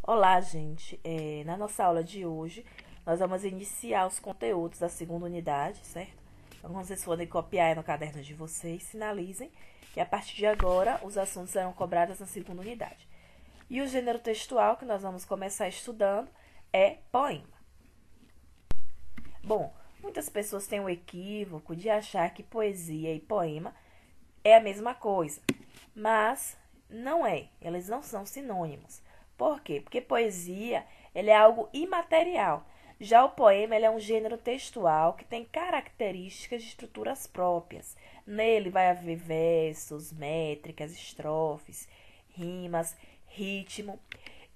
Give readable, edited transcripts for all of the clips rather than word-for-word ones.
Olá, gente. Na nossa aula de hoje, nós vamos iniciar os conteúdos da segunda unidade, certo? Então, quando vocês forem copiar aí no caderno de vocês, sinalizem que a partir de agora os assuntos serão cobrados na segunda unidade. E o gênero textual que nós vamos começar estudando é poema. Bom, muitas pessoas têm o equívoco de achar que poesia e poema é a mesma coisa, mas não é, elas não são sinônimos. Por quê? Porque poesia ele é algo imaterial. Já o poema ele é um gênero textual que tem características de estruturas próprias. Nele vai haver versos, métricas, estrofes, rimas, ritmo.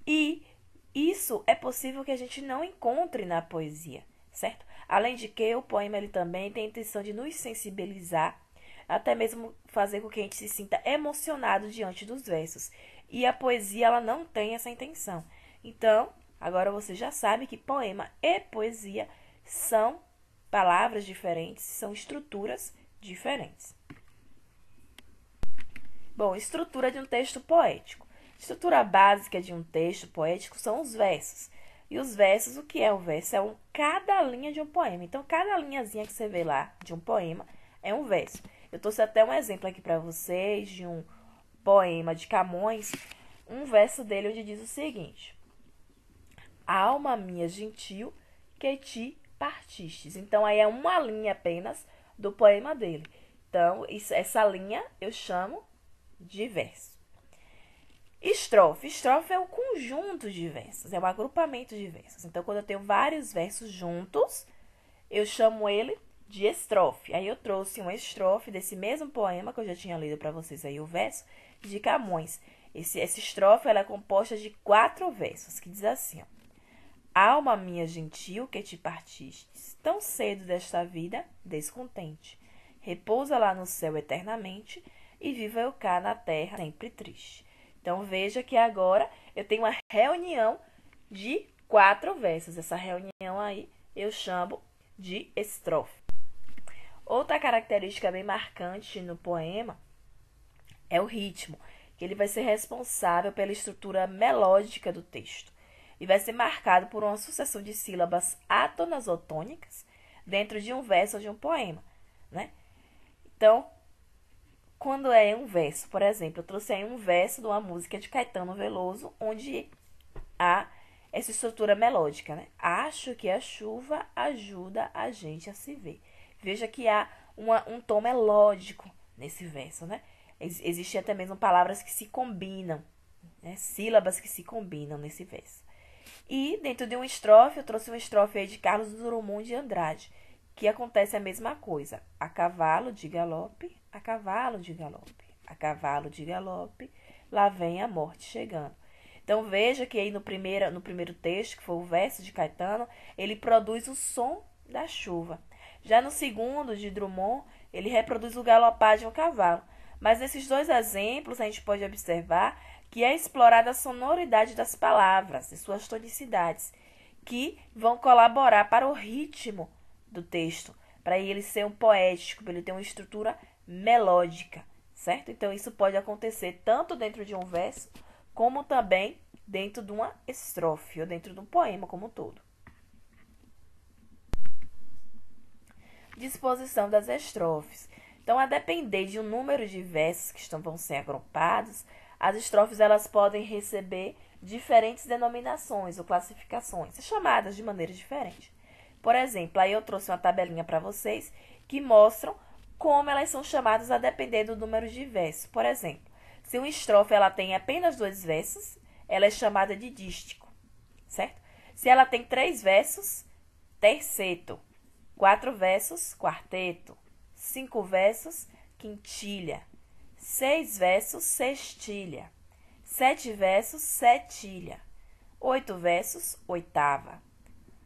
E isso é possível que a gente não encontre na poesia, certo? Além de que o poema ele também tem a intenção de nos sensibilizar, até mesmo fazer com que a gente se sinta emocionado diante dos versos. E a poesia ela não tem essa intenção. Então, agora você já sabe que poema e poesia são palavras diferentes, são estruturas diferentes. Bom, estrutura de um texto poético. Estrutura básica de um texto poético são os versos. E os versos, o que é o verso? É cada linha de um poema. Então, cada linhazinha que você vê lá de um poema é um verso. Eu trouxe até um exemplo aqui para vocês de um poema de Camões, um verso dele onde diz o seguinte: Alma minha gentil, que ti partistes. Então, aí é uma linha apenas do poema dele. Então, essa linha eu chamo de verso. Estrofe. Estrofe é um conjunto de versos, é um agrupamento de versos. Então, quando eu tenho vários versos juntos, eu chamo ele de estrofe. Aí eu trouxe uma estrofe desse mesmo poema que eu já tinha lido para vocês aí, o verso de Camões. Essa estrofe ela é composta de 4 versos, que diz assim, ó: Alma minha gentil, que te partistes, tão cedo desta vida descontente. Repousa lá no céu eternamente, e viva eu cá na terra sempre triste. Então, veja que agora eu tenho uma reunião de 4 versos. Essa reunião aí eu chamo de estrofe. Outra característica bem marcante no poema é o ritmo, que ele vai ser responsável pela estrutura melódica do texto e vai ser marcado por uma sucessão de sílabas átonas ou tônicas dentro de um verso ou de um poema, né? Então, quando é um verso, por exemplo, eu trouxe aí um verso de uma música de Caetano Veloso, onde há essa estrutura melódica, né? Acho que a chuva ajuda a gente a se ver. Veja que há um tom melódico nesse verso, né? Existem até mesmo palavras que se combinam, né? Sílabas que se combinam nesse verso. E dentro de uma estrofe, eu trouxe uma estrofe aí de Carlos Drummond de Andrade, que acontece a mesma coisa. A cavalo de galope, a cavalo de galope, a cavalo de galope, lá vem a morte chegando. Então veja que aí no primeiro texto, que foi o verso de Caetano, ele produz o som da chuva. Já no segundo, de Drummond, ele reproduz o galopar de um cavalo. Mas nesses dois exemplos, a gente pode observar que é explorada a sonoridade das palavras e suas tonicidades, que vão colaborar para o ritmo do texto, para ele ser um poético, para ele ter uma estrutura melódica, certo? Então, isso pode acontecer tanto dentro de um verso, como também dentro de uma estrofe, ou dentro de um poema como um todo. Disposição das estrofes. Então, a depender de um número de versos que vão ser agrupados, as estrofes elas podem receber diferentes denominações ou classificações, chamadas de maneira diferente. Por exemplo, aí eu trouxe uma tabelinha para vocês que mostram como elas são chamadas a depender do número de versos. Por exemplo, se uma estrofe ela tem apenas 2 versos, ela é chamada de dístico, certo? Se ela tem 3 versos, terceto. 4 versos, quarteto. 5 versos, quintilha. 6 versos, sextilha. 7 versos, setilha. 8 versos, oitava.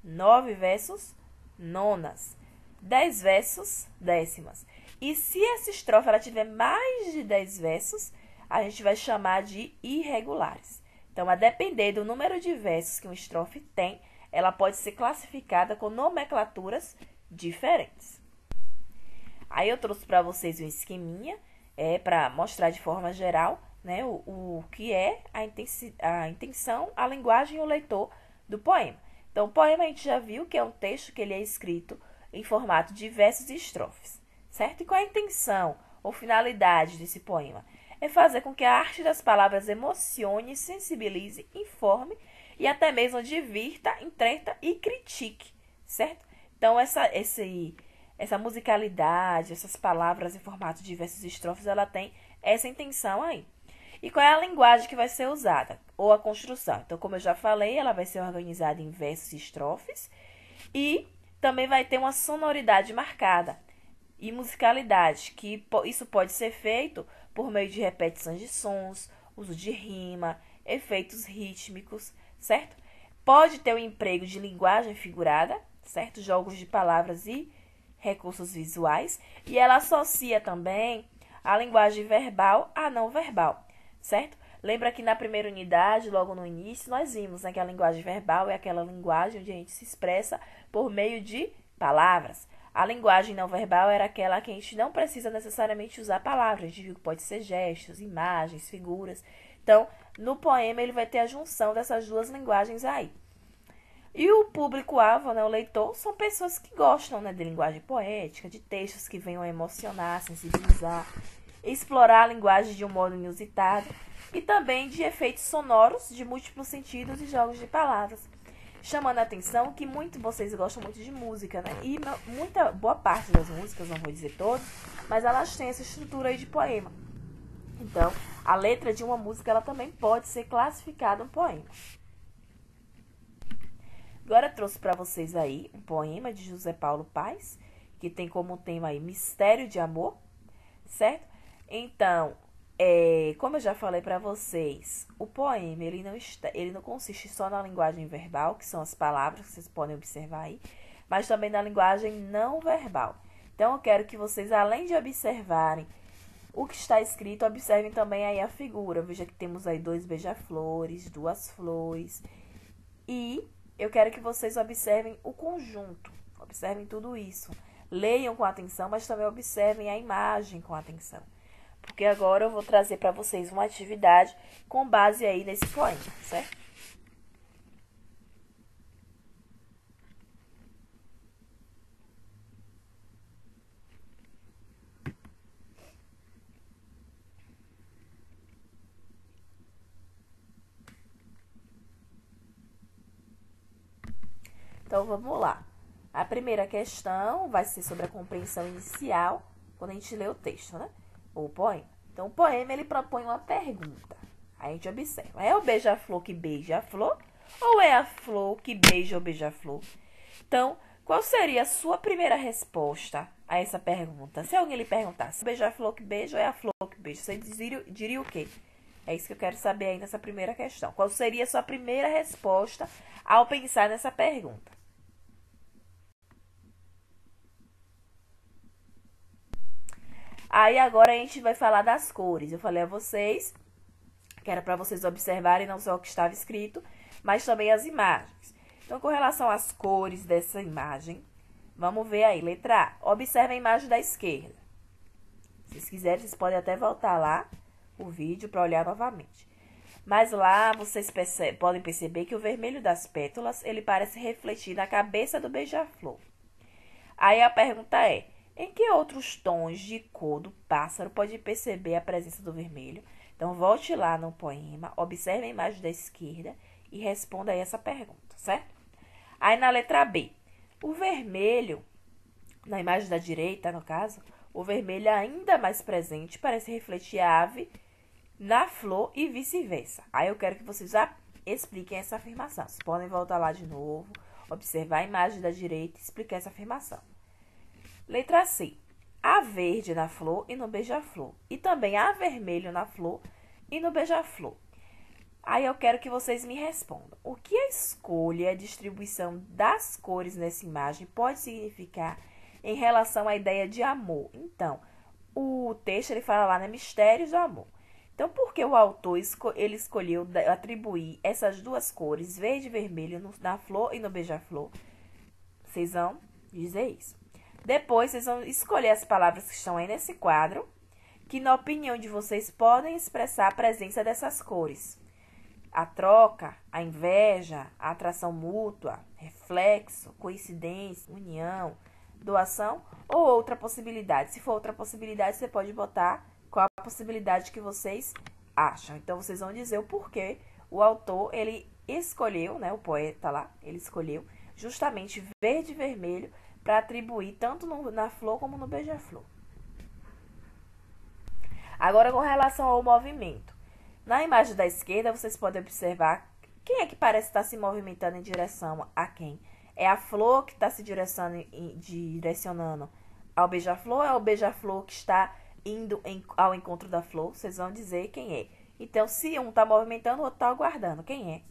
9 versos, nonas. 10 versos, décimas. E se essa estrofe ela tiver mais de 10 versos, a gente vai chamar de irregulares. Então, a depender do número de versos que uma estrofe tem, ela pode ser classificada com nomenclaturas diferentes. Aí eu trouxe para vocês um esqueminha para mostrar de forma geral né, o que é a intenção, a linguagem e o leitor do poema. Então, o poema a gente já viu que é um texto que ele é escrito em formato de versos e estrofes, certo? E qual é a intenção ou finalidade desse poema? É fazer com que a arte das palavras emocione, sensibilize, informe e até mesmo divirta, entreta e critique, certo? Então, essa musicalidade, essas palavras em formato de versos e estrofes, ela tem essa intenção aí. E qual é a linguagem que vai ser usada? Ou a construção? Então, como eu já falei, ela vai ser organizada em versos e estrofes e também vai ter uma sonoridade marcada e musicalidade, que isso pode ser feito por meio de repetições de sons, uso de rima, efeitos rítmicos, certo? Pode ter o emprego de linguagem figurada, certo? Jogos de palavras e recursos visuais, e ela associa também a linguagem verbal à não verbal, certo? Lembra que na primeira unidade, logo no início, nós vimos, né, que a linguagem verbal é aquela linguagem onde a gente se expressa por meio de palavras. A linguagem não verbal era aquela que a gente não precisa necessariamente usar palavras. A gente viu que pode ser gestos, imagens, figuras. Então, no poema, ele vai ter a junção dessas duas linguagens aí. E o público-alvo, né, o leitor, são pessoas que gostam, né, de linguagem poética, de textos que venham a emocionar, sensibilizar, explorar a linguagem de um modo inusitado e também de efeitos sonoros de múltiplos sentidos e jogos de palavras. Chamando a atenção que vocês gostam muito de música, né? E boa parte das músicas, não vou dizer todas, mas elas têm essa estrutura aí de poema. Então, a letra de uma música, ela também pode ser classificada um poema. Agora eu trouxe para vocês aí um poema de José Paulo Paes, que tem como tema aí Mistério de Amor, certo? Então, como eu já falei para vocês, o poema ele não consiste só na linguagem verbal, que são as palavras que vocês podem observar aí, mas também na linguagem não verbal. Então, eu quero que vocês, além de observarem o que está escrito, observem também aí a figura. Veja que temos aí 2 beija-flores, 2 flores. E eu quero que vocês observem o conjunto, observem tudo isso. Leiam com atenção, mas também observem a imagem com atenção. Porque agora eu vou trazer para vocês uma atividade com base aí nesse poema, certo? Então, vamos lá. A primeira questão vai ser sobre a compreensão inicial, quando a gente lê o texto, né? Ou o poema. Então, o poema, ele propõe uma pergunta. Aí a gente observa. É o beija-flor que beija a flor? Ou é a flor que beija o beija-flor? Então, qual seria a sua primeira resposta a essa pergunta? Se alguém lhe perguntasse, o beija-flor que beija ou é a flor que beija? Você diria o quê? É isso que eu quero saber aí nessa primeira questão. Qual seria a sua primeira resposta ao pensar nessa pergunta? Aí agora a gente vai falar das cores. Eu falei a vocês que era para vocês observarem não só o que estava escrito, mas também as imagens. Então, com relação às cores dessa imagem, vamos ver aí. Letra A. Observe a imagem da esquerda. Se vocês quiserem, vocês podem até voltar lá o vídeo para olhar novamente. Mas lá vocês podem perceber que o vermelho das pétalas, ele parece refletir na cabeça do beija-flor. Aí a pergunta é: em que outros tons de cor do pássaro pode perceber a presença do vermelho? Então, volte lá no poema, observe a imagem da esquerda e responda aí essa pergunta, certo? Aí, na letra B, o vermelho, na imagem da direita, no caso, o vermelho ainda mais presente parece refletir a ave na flor e vice-versa. Aí, eu quero que vocês já expliquem essa afirmação. Vocês podem voltar lá de novo, observar a imagem da direita e explicar essa afirmação. Letra C. Há verde na flor e no beija-flor. E também há vermelho na flor e no beija-flor. Aí eu quero que vocês me respondam. O que a escolha e a distribuição das cores nessa imagem pode significar em relação à ideia de amor? Então, o texto ele fala lá, né, mistérios do amor. Então, por que o autor ele escolheu atribuir essas duas cores, verde e vermelho, na flor e no beija-flor? Vocês vão dizer isso. Depois, vocês vão escolher as palavras que estão aí nesse quadro, que, na opinião de vocês, podem expressar a presença dessas cores. A troca, a inveja, a atração mútua, reflexo, coincidência, união, doação ou outra possibilidade. Se for outra possibilidade, você pode botar qual a possibilidade que vocês acham. Então, vocês vão dizer o porquê o autor, ele escolheu, né, o poeta lá, ele escolheu justamente verde e vermelho para atribuir tanto na flor como no beija-flor. Agora, com relação ao movimento. Na imagem da esquerda, vocês podem observar quem é que parece estar se movimentando em direção a quem. É a flor que está se direcionando ao beija-flor ou é o beija-flor que está indo ao encontro da flor? Vocês vão dizer quem é. Então, se um está movimentando, o outro está aguardando. Quem é?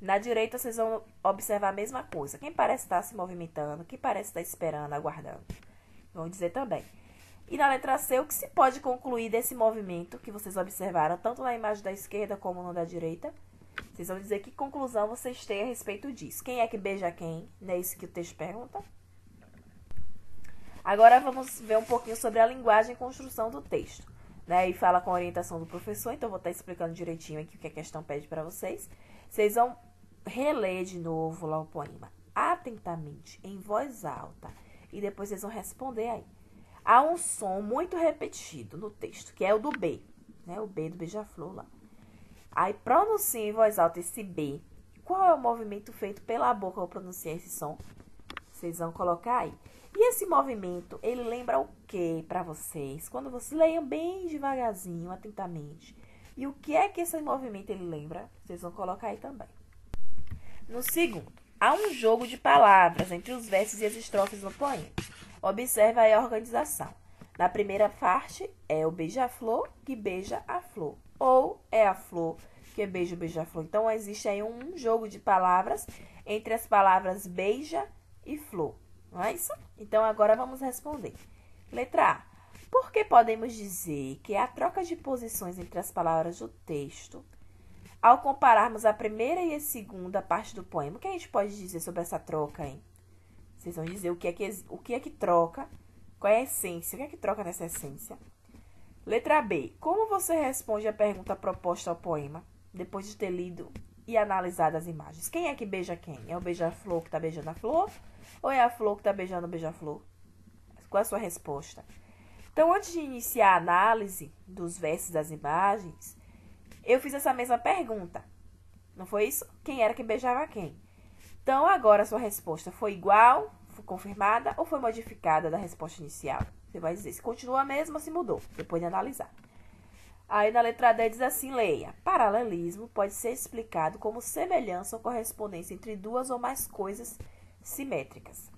Na direita, vocês vão observar a mesma coisa. Quem parece estar se movimentando, quem parece estar esperando, aguardando. Vão dizer também. E na letra C, o que se pode concluir desse movimento que vocês observaram, tanto na imagem da esquerda como no da direita? Vocês vão dizer que conclusão vocês têm a respeito disso. Quem é que beija quem? Não é isso que o texto pergunta? Agora vamos ver um pouquinho sobre a linguagem e construção do texto. Né? E fala com a orientação do professor, então eu vou estar explicando direitinho aqui o que a questão pede para vocês. Vocês vão reler de novo lá o poema, atentamente, em voz alta, e depois vocês vão responder aí. Há um som muito repetido no texto, que é o do B, né? O B do beija-flor lá. Aí pronuncia em voz alta esse B. Qual é o movimento feito pela boca ao pronunciar esse som? Vocês vão colocar aí. E esse movimento, ele lembra o que para vocês? Quando vocês leiam bem devagarzinho, atentamente. E o que é que esse movimento ele lembra? Vocês vão colocar aí também. No segundo, há um jogo de palavras entre os versos e as estrofes no poema. Observe aí a organização. Na primeira parte, é o beija-flor que beija a flor. Ou é a flor que beija o beija-flor. Então, existe aí um jogo de palavras entre as palavras beija e flor. Não é isso? Então, agora vamos responder. Letra A. Por que podemos dizer que a troca de posições entre as palavras do texto, ao compararmos a primeira e a segunda parte do poema, o que a gente pode dizer sobre essa troca, hein? Vocês vão dizer o que é que troca, qual é a essência, o que é que troca nessa essência. Letra B. Como você responde a pergunta proposta ao poema, depois de ter lido e analisado as imagens? Quem é que beija quem? É o beija-flor que está beijando a flor? Ou é a flor que está beijando o beija-flor? Qual é a sua resposta? Então, antes de iniciar a análise dos versos das imagens, eu fiz essa mesma pergunta. Não foi isso? Quem era que beijava quem? Então, agora a sua resposta foi igual, foi confirmada ou foi modificada da resposta inicial? Você vai dizer se continua a mesma ou se mudou, depois de analisar. Aí na letra D diz assim, leia. Paralelismo pode ser explicado como semelhança ou correspondência entre duas ou mais coisas simétricas.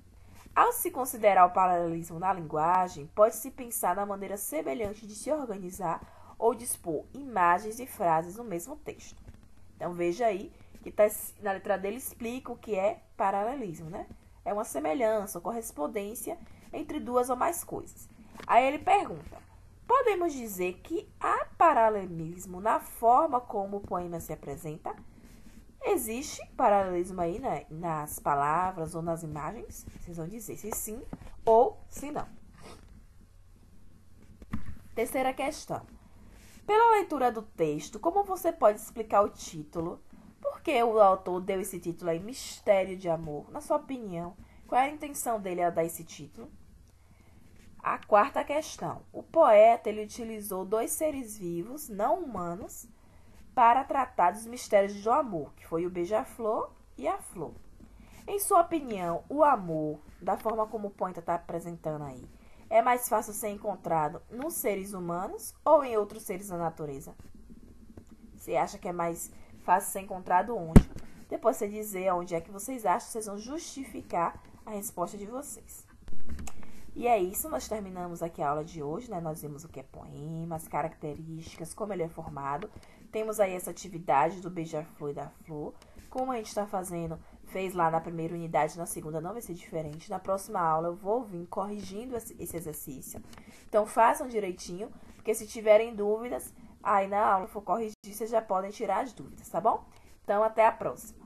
Ao se considerar o paralelismo na linguagem, pode-se pensar na maneira semelhante de se organizar ou dispor imagens e frases no mesmo texto. Então, veja aí que na letra D ele explica o que é paralelismo, né? É uma semelhança ou correspondência entre duas ou mais coisas. Aí ele pergunta, podemos dizer que há paralelismo na forma como o poema se apresenta? Existe paralelismo aí, né, nas palavras ou nas imagens? Vocês vão dizer se sim ou se não. Terceira questão. Pela leitura do texto, como você pode explicar o título? Por que o autor deu esse título aí, Mistério de Amor? Na sua opinião, qual é a intenção dele ao dar esse título? A quarta questão. O poeta ele utilizou dois seres vivos, não humanos, para tratar dos mistérios do amor, que foi o beija-flor e a flor. Em sua opinião, o amor, da forma como o poeta está apresentando aí, é mais fácil ser encontrado nos seres humanos ou em outros seres da natureza? Você acha que é mais fácil ser encontrado onde? Depois você dizer onde é que vocês acham, vocês vão justificar a resposta de vocês. E é isso, nós terminamos aqui a aula de hoje, né? Nós vimos o que é poema, as características, como ele é formado. Temos aí essa atividade do beija-flor e da flor. Como a gente está fazendo, fez lá na primeira unidade, na segunda não vai ser diferente. Na próxima aula eu vou vir corrigindo esse exercício. Então façam direitinho, porque se tiverem dúvidas, aí na aula for corrigir, vocês já podem tirar as dúvidas, tá bom? Então até a próxima.